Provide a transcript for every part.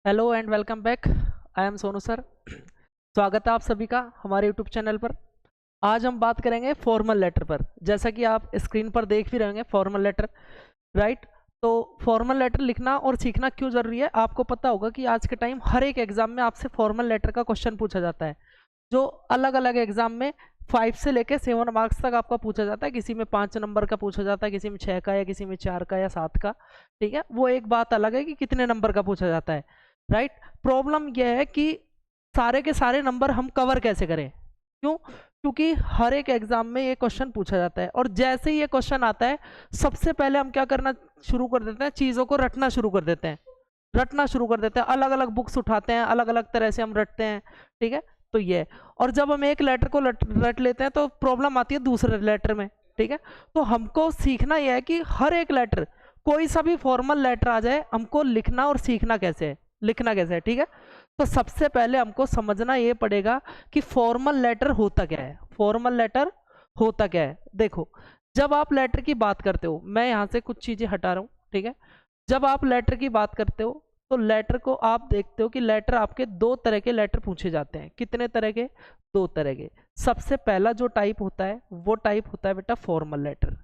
Hello and welcome back. I am Sonu sir. स्वागत है आप सभी का हमारे यूट्यूब चैनल पर। आज हम बात करेंगे फॉर्मल लेटर पर। जैसा कि आप स्क्रीन पर देख भी रहे होंगे फॉर्मल लेटर, राइट। तो फॉर्मल लेटर लिखना और सीखना क्यों ज़रूरी है, आपको पता होगा कि आज के टाइम हर एक एग्जाम में आपसे फॉर्मल लेटर का क्वेश्चन पूछा जाता है, जो अलग अलग एग्जाम में 5 से लेकर 7 मार्क्स तक आपका पूछा जाता है। किसी में 5 नंबर का पूछा जाता है, किसी में 6 का, या किसी में 4 का या 7 का। ठीक है, वो एक बात अलग है कि कितने नंबर का पूछा जाता है, राइट। प्रॉब्लम यह है कि सारे के सारे नंबर हम कवर कैसे करें। क्यों? क्योंकि हर एक एग्जाम में ये क्वेश्चन पूछा जाता है, और जैसे ही ये क्वेश्चन आता है सबसे पहले हम क्या करना शुरू कर देते हैं, चीज़ों को रटना शुरू कर देते हैं। अलग अलग बुक्स उठाते हैं, अलग अलग तरह से हम रटते हैं। ठीक है, तो ये, और जब हम एक लेटर को रट लेते हैं तो प्रॉब्लम आती है दूसरे लेटर में। ठीक है, तो हमको सीखना यह है कि हर एक लेटर, कोई सा भी फॉर्मल लेटर आ जाए, हमको लिखना और सीखना कैसे है, लिखना कैसे है। ठीक है, तो सबसे पहले हमको समझना ये पड़ेगा कि फॉर्मल लेटर होता क्या है। फॉर्मल लेटर होता क्या है, देखो। जब आप लेटर की बात करते हो, मैं यहाँ से कुछ चीज़ें हटा रहा हूँ, ठीक है। जब आप लेटर की बात करते हो तो लेटर को आप देखते हो कि लेटर आपके दो तरह के लेटर पूछे जाते हैं। कितने तरह के? दो तरह के। सबसे पहला जो टाइप होता है वो टाइप होता है बेटा फॉर्मल लेटर।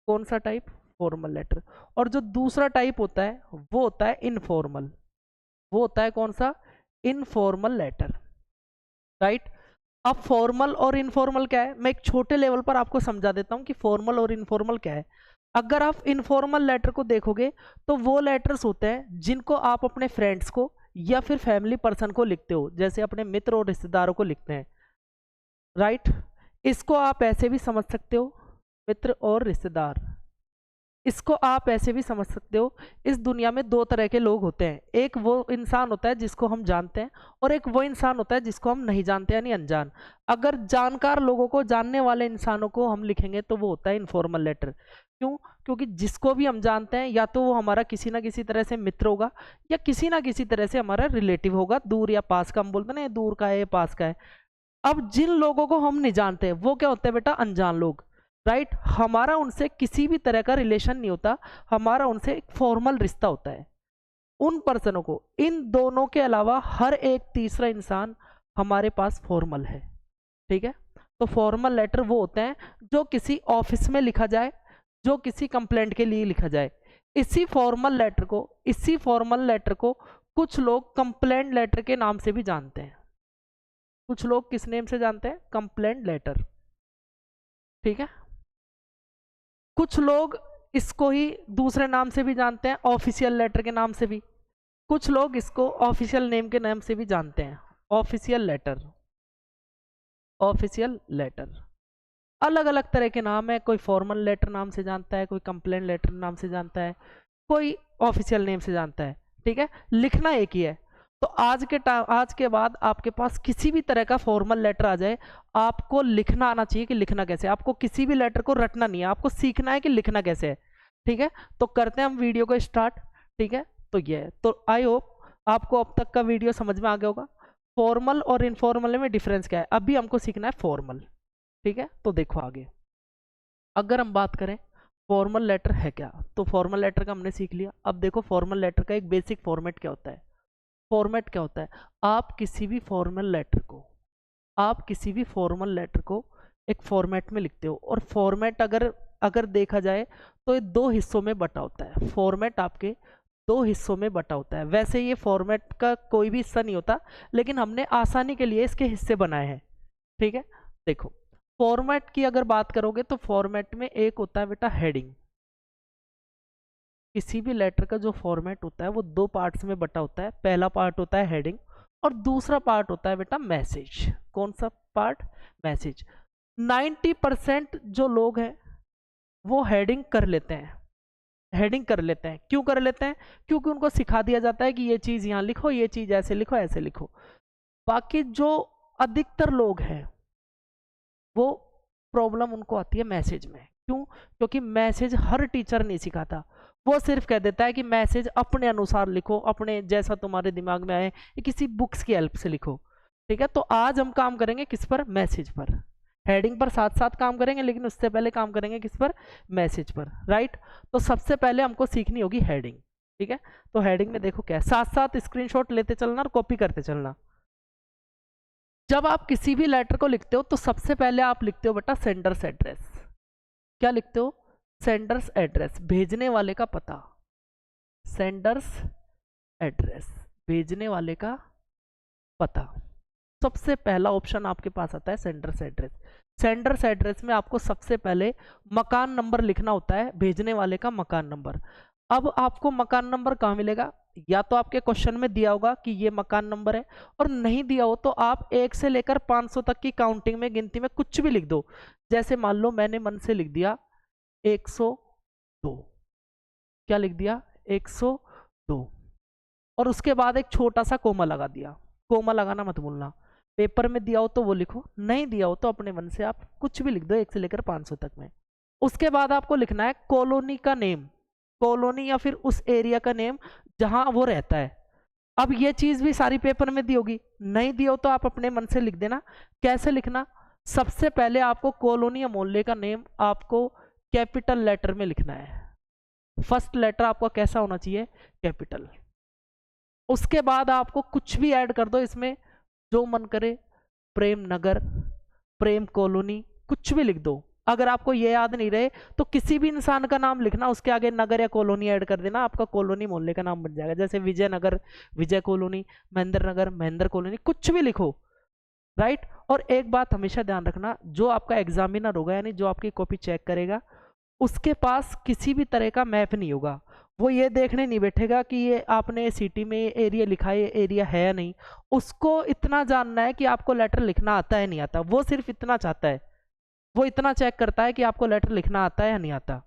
कौन सा टाइप? Formal letter. और जो दूसरा टाइप होता है वो होता है इनफॉर्मल। वो होता है कौन सा? Informal letter, right. अब फॉर्मल और इनफॉर्मल क्या है, मैं एक छोटे लेवल पर आपको समझा देता हूं कि फॉर्मल और इनफॉर्मल क्या है। अगर आप इनफॉर्मल लेटर को देखोगे तो वो लेटर्स होते हैं जिनको आप अपने फ्रेंड्स को या फिर फैमिली पर्सन को लिखते हो, जैसे अपने मित्र और रिश्तेदारों को लिखते हैं, राइट। इसको आप ऐसे भी समझ सकते हो, मित्र और रिश्तेदार। इसको आप ऐसे भी समझ सकते हो, इस दुनिया में दो तरह के लोग होते हैं। एक वो इंसान होता है जिसको हम जानते हैं, और एक वो इंसान होता है जिसको हम नहीं जानते, यानी अनजान। अगर जानकार लोगों को, जानने वाले इंसानों को हम लिखेंगे तो वो होता है इनफॉर्मल लेटर। क्यों? क्योंकि जिसको भी हम जानते हैं या तो वो हमारा किसी ना किसी तरह से मित्र होगा, या किसी ना किसी तरह से हमारा रिलेटिव होगा, दूर या पास का। हम बोलते हैं ना, ये दूर का है, ये पास का है। अब जिन लोगों को हम नहीं जानते वो क्या होते हैं बेटा? अनजान लोग, राइट। हमारा उनसे किसी भी तरह का रिलेशन नहीं होता, हमारा उनसे एक फॉर्मल रिश्ता होता है। उन पर्सनों को, इन दोनों के अलावा हर एक तीसरा इंसान हमारे पास फॉर्मल है। ठीक है, तो फॉर्मल लेटर वो होते हैं जो किसी ऑफिस में लिखा जाए, जो किसी कंप्लेंट के लिए लिखा जाए। इसी फॉर्मल लेटर को कुछ लोग कंप्लेंट लेटर के नाम से भी जानते हैं। कुछ लोग किस नेम से जानते हैं? Complaint letter. ठीक है, कुछ लोग इसको ही दूसरे नाम से भी जानते हैं, ऑफिशियल लेटर के नाम से भी। कुछ लोग इसको ऑफिशियल नेम के नाम से भी जानते हैं, ऑफिशियल लेटर। ऑफिशियल लेटर, अलग अलग तरह के नाम है। कोई फॉर्मल लेटर नाम से जानता है, कोई कंप्लेंट लेटर नाम से जानता है, कोई ऑफिशियल नेम से जानता है। ठीक है, लिखना एक ही है। तो आज के बाद आपके पास किसी भी तरह का फॉर्मल लेटर आ जाए, आपको लिखना आना चाहिए कि लिखना कैसे है। आपको किसी भी लेटर को रटना नहीं है, आपको सीखना है कि लिखना कैसे है। ठीक है, तो करते हैं हम वीडियो को स्टार्ट। ठीक है, तो ये है। तो आई होप आपको अब तक का वीडियो समझ में आ गया होगा फॉर्मल और इनफॉर्मल में डिफरेंस क्या है। अभी हमको सीखना है फॉर्मल। ठीक है, तो देखो आगे। अगर हम बात करें फॉर्मल लेटर है क्या, तो फॉर्मल लेटर का हमने सीख लिया। अब देखो फॉर्मल लेटर का एक बेसिक फॉर्मेट क्या होता है। फॉर्मेट क्या होता है? आप किसी भी फॉर्मल लेटर को एक फॉर्मेट में लिखते हो, और फॉर्मेट अगर अगर देखा जाए तो ये दो हिस्सों में बटा होता है। फॉर्मेट आपके दो हिस्सों में बटा होता है। वैसे ये फॉर्मेट का कोई भी हिस्सा नहीं होता, लेकिन हमने आसानी के लिए इसके हिस्से बनाए हैं। ठीक है, देखो फॉर्मेट की अगर बात करोगे तो फॉर्मेट में एक होता है बेटा हेडिंग। किसी भी लेटर का जो फॉर्मेट होता है वो दो पार्ट्स में बटा होता है। पहला पार्ट होता है हेडिंग, और दूसरा पार्ट होता है बेटा मैसेज। कौन सा पार्ट? मैसेज। 90% जो लोग हैं वो हेडिंग कर लेते हैं। हेडिंग कर लेते हैं, क्यों कर लेते हैं? क्योंकि उनको सिखा दिया जाता है कि ये चीज़ यहाँ लिखो, ये चीज़ ऐसे लिखो, ऐसे लिखो। बाकी जो अधिकतर लोग हैं वो प्रॉब्लम उनको आती है मैसेज में। क्यों? क्योंकि मैसेज हर टीचर नहीं सिखाता। वो सिर्फ कह देता है कि मैसेज अपने अनुसार लिखो, अपने जैसा तुम्हारे दिमाग में आए, किसी बुक्स की हेल्प से लिखो। ठीक है, तो आज हम काम करेंगे किस पर? मैसेज पर। हेडिंग पर साथ साथ काम करेंगे, लेकिन उससे पहले काम करेंगे किस पर? मैसेज पर, राइट। तो सबसे पहले हमको सीखनी होगी हेडिंग। ठीक है, तो हेडिंग में देखो क्या है, साथ साथ स्क्रीनशॉट लेते चलना और कॉपी करते चलना। जब आप किसी भी लेटर को लिखते हो तो सबसे पहले आप लिखते हो बेटा सेंडर्स एड्रेस। क्या लिखते हो? सेंडर्स एड्रेस, भेजने वाले का पता। सेंडर्स एड्रेस, भेजने वाले का पता। सबसे पहला ऑप्शन आपके पास आता है सेंडर्स एड्रेस। सेंडर्स एड्रेस में आपको सबसे पहले मकान नंबर लिखना होता है, भेजने वाले का मकान नंबर। अब आपको मकान नंबर कहाँ मिलेगा? या तो आपके क्वेश्चन में दिया होगा कि ये मकान नंबर है, और नहीं दिया हो तो आप 1 से लेकर 500 तक की काउंटिंग में, गिनती में कुछ भी लिख दो। जैसे मान लो मैंने मन से लिख दिया 102। क्या लिख दिया? 102, और उसके बाद एक छोटा सा कोमा लगा दिया। कोमा लगाना मत भूलना, पेपर में दिया हो तो वो लिखो, नहीं दिया हो तो अपने मन से आप कुछ भी लिख दो 1 से लेकर 500 तक में। उसके बाद आपको लिखना है कॉलोनी का नेम, कॉलोनी या फिर उस एरिया का नेम जहां वो रहता है। अब ये चीज भी सारी पेपर में दी होगी, नहीं दी हो तो आप अपने मन से लिख देना। कैसे लिखना? सबसे पहले आपको कॉलोनी या मोहल्ले का नेम आपको कैपिटल लेटर में लिखना है। फर्स्ट लेटर आपका कैसा होना चाहिए? कैपिटल। उसके बाद आपको कुछ भी ऐड कर दो इसमें, जो मन करे, प्रेम नगर, प्रेम कॉलोनी, कुछ भी लिख दो। अगर आपको ये याद नहीं रहे तो किसी भी इंसान का नाम लिखना, उसके आगे नगर या कॉलोनी ऐड कर देना, आपका कॉलोनी मोहल्ले का नाम बन जाएगा। जैसे विजय नगर, विजय कॉलोनी, महेंद्र नगर, महेंद्र कॉलोनी, कुछ भी लिखो, राइट। और एक बात हमेशा ध्यान रखना, जो आपका एग्जामिनर होगा यानी जो आपकी कॉपी चेक करेगा, उसके पास किसी भी तरह का मैप नहीं होगा। वो ये देखने नहीं बैठेगा कि ये आपने सिटी में एरिया लिखा है, ये एरिया है या नहीं। उसको इतना जानना है कि आपको लेटर लिखना आता है नहीं आता, वो सिर्फ इतना चाहता है। वो इतना चेक करता है कि आपको लेटर लिखना आता है या नहीं आता।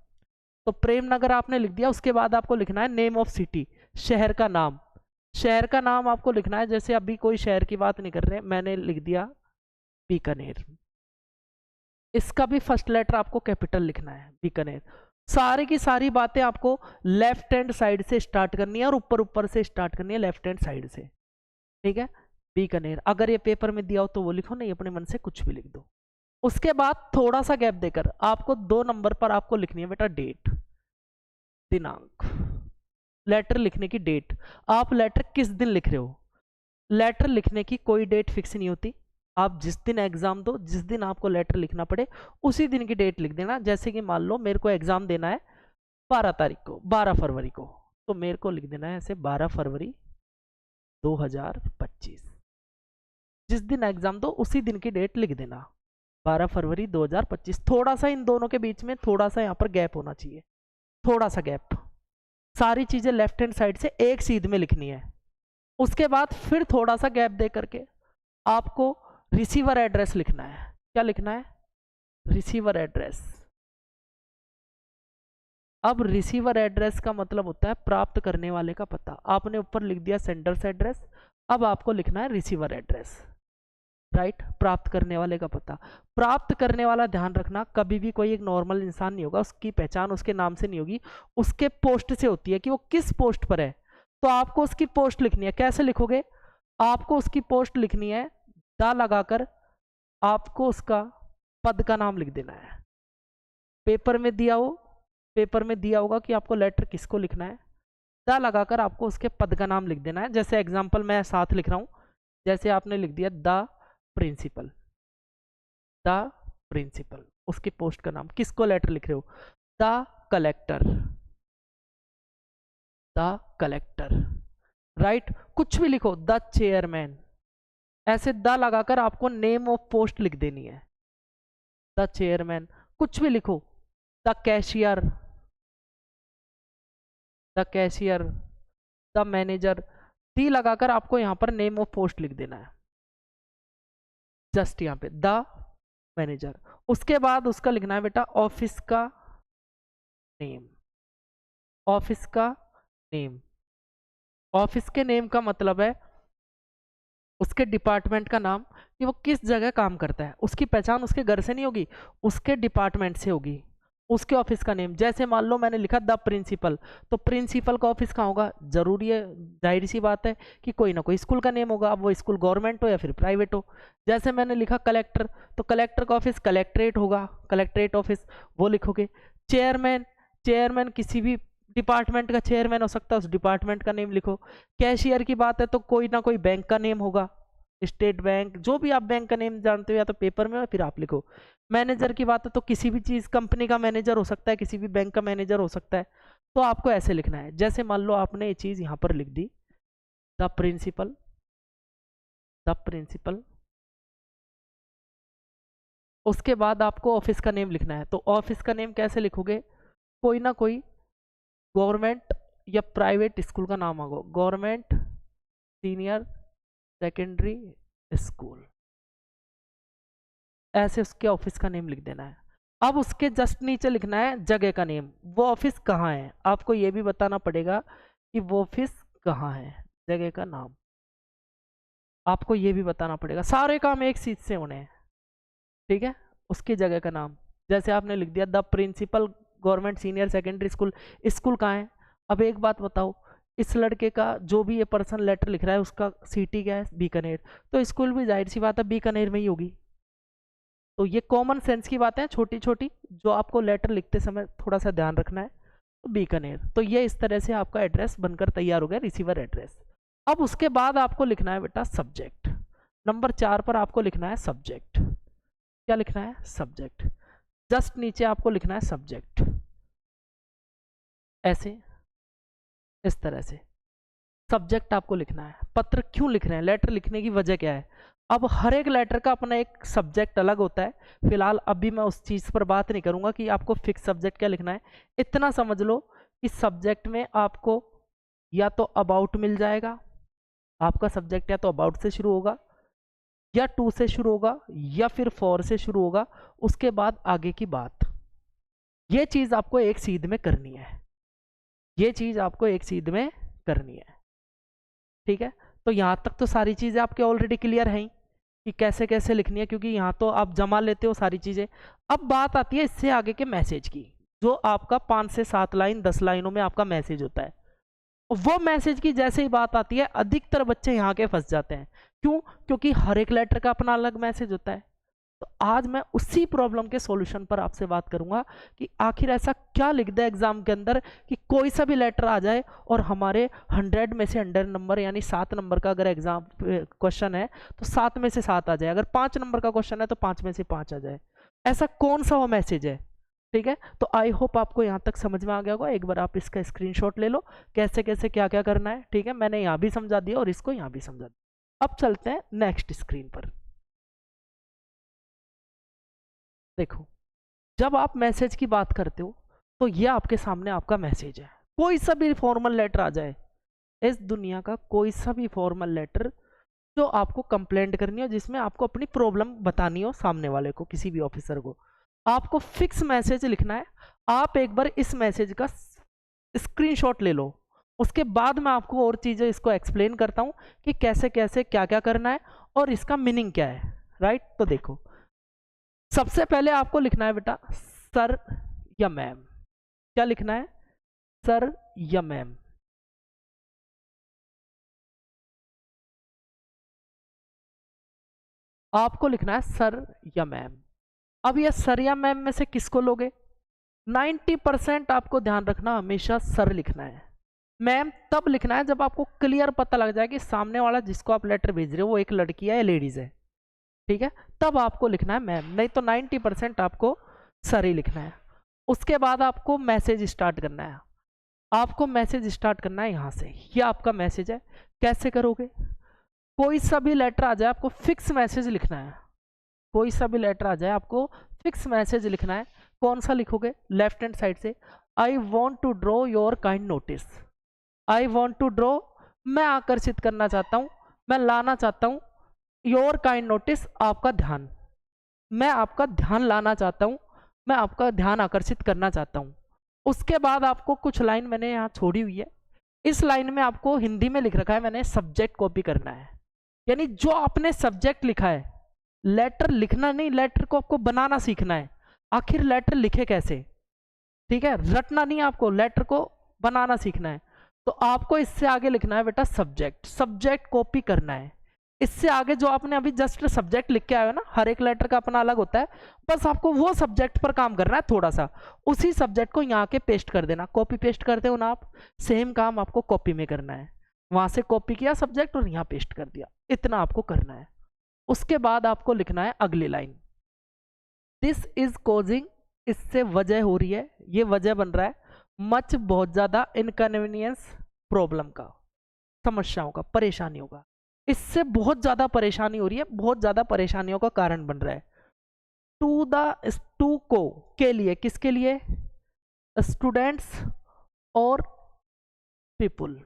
तो प्रेम नगर आपने लिख दिया, उसके बाद आपको लिखना है नेम ऑफ सिटी, शहर का नाम। शहर का नाम आपको लिखना है, जैसे अभी कोई शहर की बात नहीं कर रहे, मैंने लिख दिया बीकानेर। इसका भी फर्स्ट लेटर आपको कैपिटल लिखना है, बीकानेर। सारी की सारी बातें आपको लेफ्ट हैंड साइड से स्टार्ट करनी है और ऊपर ऊपर से स्टार्ट करनी है लेफ्ट हैंड साइड से, ठीक है। बीकानेर, अगर ये पेपर में दिया हो तो वो लिखो, नहीं अपने मन से कुछ भी लिख दो। उसके बाद थोड़ा सा गैप देकर आपको 2 नंबर पर आपको लिखनी है बेटा डेट, दिनांक। लेटर लिखने की डेट, आप लेटर किस दिन लिख रहे हो? लेटर लिखने की कोई डेट फिक्स नहीं होती। आप जिस दिन एग्जाम दो, जिस दिन आपको लेटर लिखना पड़े, उसी दिन की डेट लिख देना। जैसे कि मान लो मेरे को एग्जाम देना है 12 तारीख को, 12 फरवरी को, तो मेरे को लिख देना है ऐसे 12 फरवरी 2025। जिस दिन एग्जाम दो उसी दिन की डेट लिख देना, 12 फरवरी 2025। थोड़ा सा इन दोनों के बीच में थोड़ा सा यहाँ पर गैप होना चाहिए, थोड़ा सा गैप। सारी चीजें लेफ्ट हैंड साइड से एक सीध में लिखनी है। उसके बाद फिर थोड़ा सा गैप दे करके आपको रिसीवर एड्रेस लिखना है। क्या लिखना है? Receiver address. अब रिसीवर एड्रेस का मतलब होता है प्राप्त करने वाले का पता। आपने ऊपर लिख दिया सेंडर्स एड्रेस, अब आपको लिखना है रिसीवर एड्रेस, राइट। प्राप्त करने वाले का पता। प्राप्त करने वाला ध्यान रखना, कभी भी कोई एक नॉर्मल इंसान नहीं होगा, उसकी पहचान उसके नाम से नहीं होगी, उसके पोस्ट से होती है कि वो किस पोस्ट पर है। तो आपको उसकी पोस्ट लिखनी है। कैसे लिखोगे? आपको उसकी पोस्ट लिखनी है, दा लगाकर आपको उसका पद का नाम लिख देना है। पेपर में दिया हो, पेपर में दिया होगा कि आपको लेटर किसको लिखना है, दा लगाकर आपको उसके पद का नाम लिख देना है। जैसे एग्जांपल मैं साथ लिख रहा हूं, जैसे आपने लिख दिया द प्रिंसिपल, द प्रिंसिपल, उसकी पोस्ट का नाम। किसको लेटर लिख रहे हो? The collector, the collector, right. कुछ भी लिखो, द चेयरमैन, ऐसे द लगाकर आपको नेम ऑफ पोस्ट लिख देनी है, द चेयरमैन। कुछ भी लिखो, the cashier, the cashier, the manager. दी लगाकर आपको यहां पर नेम ऑफ पोस्ट लिख देना है, जस्ट यहां पे द मैनेजर। उसके बाद उसका लिखना है बेटा ऑफिस का नेम, ऑफिस का नेम। ऑफिस के नेम का मतलब है उसके डिपार्टमेंट का नाम, कि वो किस जगह काम करता है। उसकी पहचान उसके घर से नहीं होगी, उसके डिपार्टमेंट से होगी, उसके ऑफिस का नेम। जैसे मान लो मैंने लिखा द प्रिंसिपल, तो प्रिंसिपल का ऑफिस कहाँ होगा? जरूरी है, जाहिर सी बात है कि कोई ना कोई स्कूल का नेम होगा, अब वो स्कूल गवर्नमेंट हो या फिर प्राइवेट हो। जैसे मैंने लिखा कलेक्टर, तो कलेक्टर का ऑफिस कलेक्ट्रेट होगा, कलेक्ट्रेट ऑफिस, वो लिखोगे। चेयरमैन, चेयरमैन किसी भी डिपार्टमेंट का चेयरमैन हो सकता है, उस डिपार्टमेंट का नेम लिखो। कैशियर की बात है तो कोई ना कोई बैंक का नेम होगा, स्टेट बैंक, जो भी आप बैंक का नेम जानते हो या तो पेपर में फिर आप लिखो। मैनेजर की बात है तो किसी भी चीज़, कंपनी का मैनेजर हो सकता है, किसी भी बैंक का मैनेजर हो सकता है, तो आपको ऐसे लिखना है। जैसे मान लो आपने ये चीज़ यहाँ पर लिख दी, द प्रिंसिपल, द प्रिंसिपल। उसके बाद आपको ऑफिस का नेम लिखना है, तो ऑफिस का नेम कैसे लिखोगे? कोई ना कोई गवर्नमेंट या प्राइवेट स्कूल का नाम होगा, गवर्नमेंट सीनियर सेकेंडरी स्कूल, ऐसे उसके ऑफिस का नेम लिख देना है। अब उसके जस्ट नीचे लिखना है जगह का नेम, वो ऑफिस कहाँ है, आपको ये भी बताना पड़ेगा कि वो ऑफिस कहाँ है, जगह का नाम आपको ये भी बताना पड़ेगा। सारे काम एक चीज से होने हैं, ठीक है। उसकी जगह का नाम, जैसे आपने लिख दिया the principal government senior secondary school, school कहाँ है? अब एक बात बताओ, इस लड़के का जो भी ये पर्सन लेटर लिख रहा है उसका सिटी क्या है? बीकानेर, तो स्कूल भी जाहिर सी बात है बीकानेर में ही होगी। तो ये कॉमन सेंस की बातें हैं छोटी छोटी, जो आपको लेटर लिखते समय थोड़ा सा ध्यान रखना है। तो बीकानेर, तो ये इस तरह से आपका एड्रेस बनकर तैयार हो गया, रिसीवर एड्रेस। अब उसके बाद आपको लिखना है बेटा सब्जेक्ट। नंबर 4 पर आपको लिखना है सब्जेक्ट। क्या लिखना है? सब्जेक्ट। जस्ट नीचे आपको लिखना है सब्जेक्ट, ऐसे इस तरह से सब्जेक्ट आपको लिखना है। पत्र क्यों लिख रहे हैं, लेटर लिखने की वजह क्या है? अब हर एक लेटर का अपना एक सब्जेक्ट अलग होता है। फिलहाल अभी मैं उस चीज़ पर बात नहीं करूंगा कि आपको फिक्स सब्जेक्ट क्या लिखना है। इतना समझ लो कि सब्जेक्ट में आपको या तो अबाउट मिल जाएगा, आपका सब्जेक्ट या तो अबाउट से शुरू होगा, या टू से शुरू होगा, या फिर फॉर से शुरू होगा, उसके बाद आगे की बात। ये चीज़ आपको एक सीध में करनी है, ये चीज़ आपको एक सीध में करनी है, ठीक है। तो यहाँ तक तो सारी चीज़ें आपके ऑलरेडी क्लियर हैं कि कैसे कैसे लिखनी है, क्योंकि यहाँ तो आप जमा लेते हो सारी चीज़ें। अब बात आती है इससे आगे के मैसेज की, जो आपका 5 से 7 लाइन 10 लाइनों में आपका मैसेज होता है। वो मैसेज की जैसे ही बात आती है अधिकतर बच्चे यहाँ के फंस जाते हैं। क्यों? क्योंकि हर एक लेटर का अपना अलग मैसेज होता है। तो आज मैं उसी प्रॉब्लम के सॉल्यूशन पर आपसे बात करूंगा कि आखिर ऐसा क्या लिख दे एग्जाम के अंदर कि कोई सा भी लेटर आ जाए और हमारे 100 में से 100 नंबर, यानी 7 नंबर का अगर एग्जाम क्वेश्चन है तो 7 में से 7 आ जाए, अगर 5 नंबर का क्वेश्चन है तो 5 में से 5 आ जाए। ऐसा कौन सा वो मैसेज है? ठीक है, तो आई होप आपको यहाँ तक समझ में आ गया होगा। एक बार आप इसका स्क्रीनशॉट ले लो, कैसे कैसे क्या क्या करना है, ठीक है। मैंने यहाँ भी समझा दिया और इसको यहाँ भी समझा दिया। अब चलते हैं नेक्स्ट स्क्रीन पर। देखो, जब आप मैसेज की बात करते हो तो ये आपके सामने आपका मैसेज है। कोई सा भी फॉर्मल लेटर आ जाए, इस दुनिया का कोई सा भी फॉर्मल लेटर जो आपको कंप्लेंट करनी हो, जिसमें आपको अपनी प्रॉब्लम बतानी हो सामने वाले को, किसी भी ऑफिसर को, आपको फिक्स मैसेज लिखना है। आप एक बार इस मैसेज का स्क्रीनशॉट ले लो, उसके बाद मैं आपको और चीज़ें इसको एक्सप्लेन करता हूँ कि कैसे कैसे क्या क्या करना है और इसका मीनिंग क्या है, राइट। तो देखो, सबसे पहले आपको लिखना है बेटा सर या मैम। क्या लिखना है? सर या मैम। आपको लिखना है सर या मैम। अब ये सर या मैम में से किसको लोगे? 90% आपको ध्यान रखना, हमेशा सर लिखना है। मैम तब लिखना है जब आपको क्लियर पता लग जाए कि सामने वाला जिसको आप लेटर भेज रहे हो वो एक लड़की है या लेडीज है, ठीक है, तब आपको लिखना है मैम, नहीं तो 90% आपको सर ही लिखना है। उसके बाद आपको मैसेज स्टार्ट करना है। आपको मैसेज स्टार्ट करना है यहाँ से, ये आपका मैसेज है। कैसे करोगे? कोई सा भी लेटर आ जाए आपको फिक्स मैसेज लिखना है। कोई सा भी लेटर आ जाए आपको फिक्स मैसेज लिखना है। कौन सा लिखोगे? लेफ्ट हैंड साइड से, I want to draw your kind notice. I want to draw, मैं आकर्षित करना चाहता हूँ, मैं लाना चाहता हूँ, योर काइंड नोटिस, आपका ध्यान, मैं आपका ध्यान लाना चाहता हूँ, मैं आपका ध्यान आकर्षित करना चाहता हूँ। उसके बाद आपको कुछ लाइन मैंने यहाँ छोड़ी हुई है, इस लाइन में आपको हिंदी में लिख रखा है मैंने, सब्जेक्ट कॉपी करना है। यानी जो आपने सब्जेक्ट लिखा है, लेटर लिखना नहीं, लेटर को आपको बनाना सीखना है। आखिर लेटर लिखे कैसे, ठीक है, रटना नहीं, आपको लेटर को बनाना सीखना है। तो आपको इससे आगे लिखना है बेटा सब्जेक्ट। सब्जेक्ट कॉपी करना है, इससे आगे जो आपने अभी जस्ट सब्जेक्ट लिख के आए हो ना, हर एक लेटर का अपना अलग होता है, बस आपको वो सब्जेक्ट पर काम करना है थोड़ा सा, उसी सब्जेक्ट को यहाँ के पेस्ट कर देना, कॉपी पेस्ट करते हो ना आप, सेम काम आपको कॉपी में करना है, वहां से कॉपी किया सब्जेक्ट और यहाँ पेस्ट कर दिया, इतना आपको करना है। उसके बाद आपको लिखना है अगली लाइन, दिस इज कॉजिंग, इससे वजह हो रही है, ये वजह बन रहा है, मच बहुत ज्यादा इनकन्वीनियंस, प्रॉब्लम का, समस्याओं का, परेशानियों का, इससे बहुत ज्यादा परेशानी हो रही है, बहुत ज्यादा परेशानियों का कारण बन रहा है। टू को, के लिए, किसके लिए, स्टूडेंट्स और पीपुल।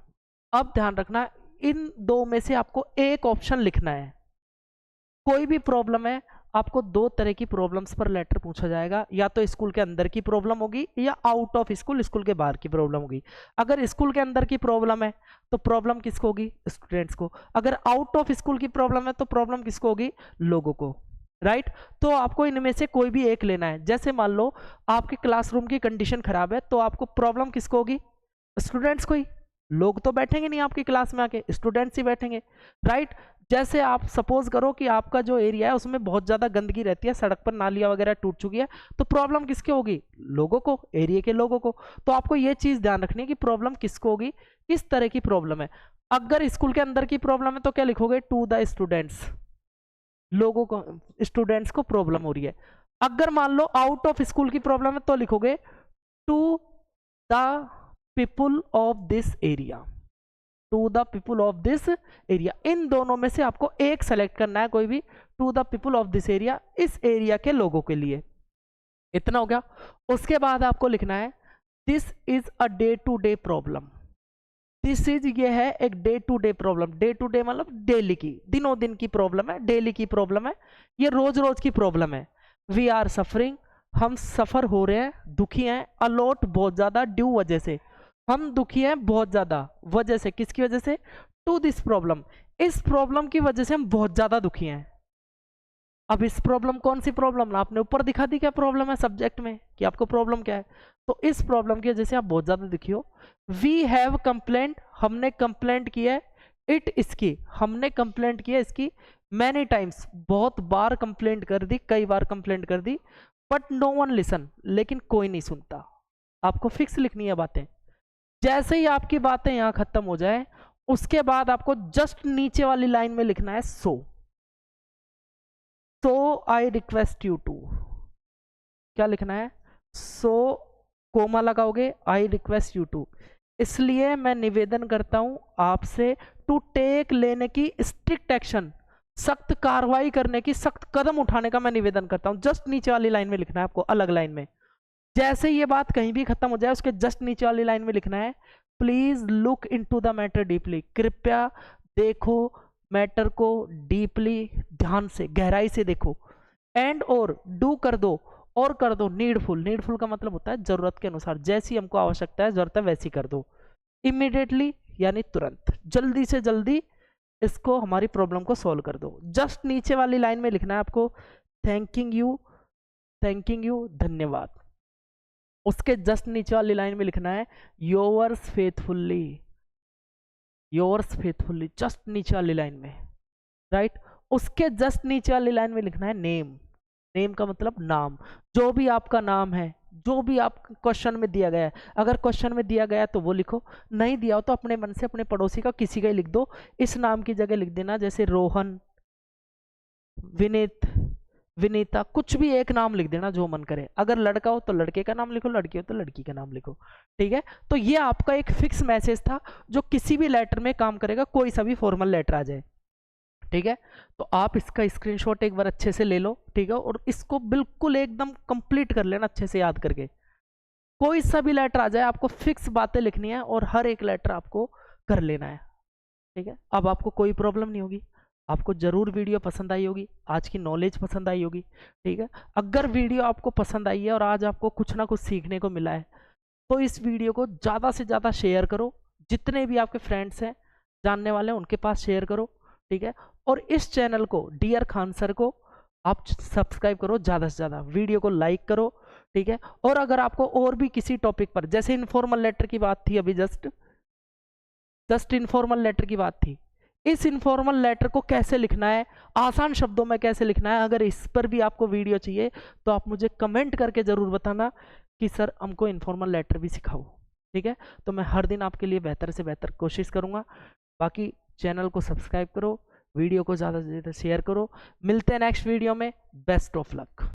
अब ध्यान रखना, इन दो में से आपको एक ऑप्शन लिखना है। कोई भी प्रॉब्लम है, आपको दो तरह की प्रॉब्लम्स पर लेटर पूछा जाएगा, या तो स्कूल के अंदर की प्रॉब्लम होगी या आउट ऑफ स्कूल, स्कूल के बाहर की प्रॉब्लम होगी। अगर स्कूल के अंदर की प्रॉब्लम है तो प्रॉब्लम किसको होगी, स्टूडेंट्स को। अगर आउट ऑफ स्कूल की प्रॉब्लम है तो प्रॉब्लम किसको होगी, लोगों को, राइट। तो आपको इनमें से कोई भी एक लेना है। जैसे मान लो आपके क्लासरूम की कंडीशन खराब है, तो आपको प्रॉब्लम किसको होगी, स्टूडेंट्स को ही, लोग तो बैठेंगे नहीं आपकी क्लास में आके, स्टूडेंट्स ही बैठेंगे, राइट। जैसे आप सपोज करो कि आपका जो एरिया है उसमें बहुत ज़्यादा गंदगी रहती है, सड़क पर नालियाँ वगैरह टूट चुकी है, तो प्रॉब्लम किसकी होगी, लोगों को, एरिया के लोगों को। तो आपको ये चीज़ ध्यान रखनी है कि प्रॉब्लम किसको होगी, किस तरह की प्रॉब्लम है। अगर स्कूल के अंदर की प्रॉब्लम है तो क्या लिखोगे, टू द स्टूडेंट्स, लोगों को, स्टूडेंट्स को प्रॉब्लम हो रही है। अगर मान लो आउट ऑफ स्कूल की प्रॉब्लम है तो लिखोगे to the people of this area, to the people of this area. इन दोनों में से आपको एक सेलेक्ट करना है, कोई भी, to the people of this area, इस एरिया के लोगों के लिए। इतना हो गया। उसके बाद आपको लिखना है this is a day to day problem. This is, ये है एक day to day problem, day to day मतलब डेली की, दिनों दिन की प्रॉब्लम है, डेली की प्रॉब्लम है, ये रोज रोज की प्रॉब्लम है। वी आर सफरिंग, हम सफर हो रहे हैं, दुखी हैं, अलॉट बहुत ज्यादा, ड्यू वजह से, हम दुखी हैं बहुत ज्यादा, वजह से, किसकी वजह से, टू दिस प्रॉब्लम, इस प्रॉब्लम की वजह से हम बहुत ज्यादा दुखी हैं। अब इस प्रॉब्लम, कौन सी प्रॉब्लम, ना आपने ऊपर दिखा दी क्या प्रॉब्लम है सब्जेक्ट में कि आपको प्रॉब्लम क्या है, तो इस प्रॉब्लम की वजह से आप बहुत ज्यादा दुखी हो। वी हैव कंप्लेंट, हमने कंप्लेंट की है, इट, इसकी, हमने कंप्लेंट की है इसकी, मैनी टाइम्स, बहुत बार कंप्लेंट कर दी, कई बार कंप्लेंट कर दी, बट नो वन लिसन, लेकिन कोई नहीं सुनता। आपको फिक्स लिखनी है बातें। जैसे ही आपकी बातें यहां खत्म हो जाए, उसके बाद आपको जस्ट नीचे वाली लाइन में लिखना है सो आई रिक्वेस्ट यू टू, क्या लिखना है, सो कोमा लगाओगे, आई रिक्वेस्ट यू टू, इसलिए मैं निवेदन करता हूं आपसे, टू टेक, लेने की, स्ट्रिक्ट एक्शन, सख्त कार्रवाई करने की, सख्त कदम उठाने का मैं निवेदन करता हूं। जस्ट नीचे वाली लाइन में लिखना है आपको, अलग लाइन में। जैसे ये बात कहीं भी खत्म हो जाए, उसके जस्ट नीचे वाली लाइन में लिखना है please look into the matter deeply, कृपया देखो मैटर को डीपली, ध्यान से, गहराई से देखो, एंड और डू, कर दो, और कर दो, नीडफुल, नीडफुल का मतलब होता है जरूरत के अनुसार, जैसी हमको आवश्यकता है, जरूरत है वैसी कर दो, इमीडिएटली यानी तुरंत, जल्दी से जल्दी इसको, हमारी प्रॉब्लम को सॉल्व कर दो। जस्ट नीचे वाली लाइन में लिखना है आपको थैंकिंग यू, धन्यवाद। उसके जस्ट नीचे वाली लाइन में लिखना है योर्स फेथफुल्ली, जस्ट नीचे वाली लाइन में, राइट। उसके जस्ट नीचे वाली लाइन में लिखना है नेम, नेम का मतलब नाम, जो भी आपका नाम है, जो भी आप क्वेश्चन में दिया गया है, अगर क्वेश्चन में दिया गया है तो वो लिखो, नहीं दिया हो तो अपने मन से अपने पड़ोसी का किसी का ही लिख दो, इस नाम की जगह लिख देना, जैसे रोहन, विनीत, विनीता, कुछ भी एक नाम लिख देना जो मन करे। अगर लड़का हो तो लड़के का नाम लिखो, लड़की हो तो लड़की का नाम लिखो, ठीक है। तो ये आपका एक फिक्स मैसेज था जो किसी भी लेटर में काम करेगा, कोई सा भी फॉर्मल लेटर आ जाए, ठीक है। तो आप इसका स्क्रीनशॉट एक बार अच्छे से ले लो, ठीक है, और इसको बिल्कुल एकदम कंप्लीट कर लेना अच्छे से याद करके। कोई सा भी लेटर आ जाए, आपको फिक्स बातें लिखनी है और हर एक लेटर आपको कर लेना है, ठीक है। अब आपको कोई प्रॉब्लम नहीं होगी। आपको जरूर वीडियो पसंद आई होगी, आज की नॉलेज पसंद आई होगी, ठीक है। अगर वीडियो आपको पसंद आई है और आज आपको कुछ ना कुछ सीखने को मिला है, तो इस वीडियो को ज़्यादा से ज़्यादा शेयर करो, जितने भी आपके फ्रेंड्स हैं, जानने वाले हैं, उनके पास शेयर करो, ठीक है। और इस चैनल को, डियर खान सर को, आप सब्सक्राइब करो ज़्यादा से ज़्यादा, वीडियो को लाइक करो, ठीक है। और अगर आपको और भी किसी टॉपिक पर, जैसे इनफॉर्मल लेटर की बात थी अभी, जस्ट इनफॉर्मल लेटर की बात थी, इस इनफॉर्मल लेटर को कैसे लिखना है, आसान शब्दों में कैसे लिखना है। अगर इस पर भी आपको वीडियो चाहिए तो आप मुझे कमेंट करके ज़रूर बताना कि सर हमको इनफॉर्मल लेटर भी सिखाओ, ठीक है। तो मैं हर दिन आपके लिए बेहतर से बेहतर कोशिश करूँगा। बाकी चैनल को सब्सक्राइब करो, वीडियो को ज़्यादा से ज़्यादा शेयर करो। मिलते हैं नेक्स्ट वीडियो में। Best of luck.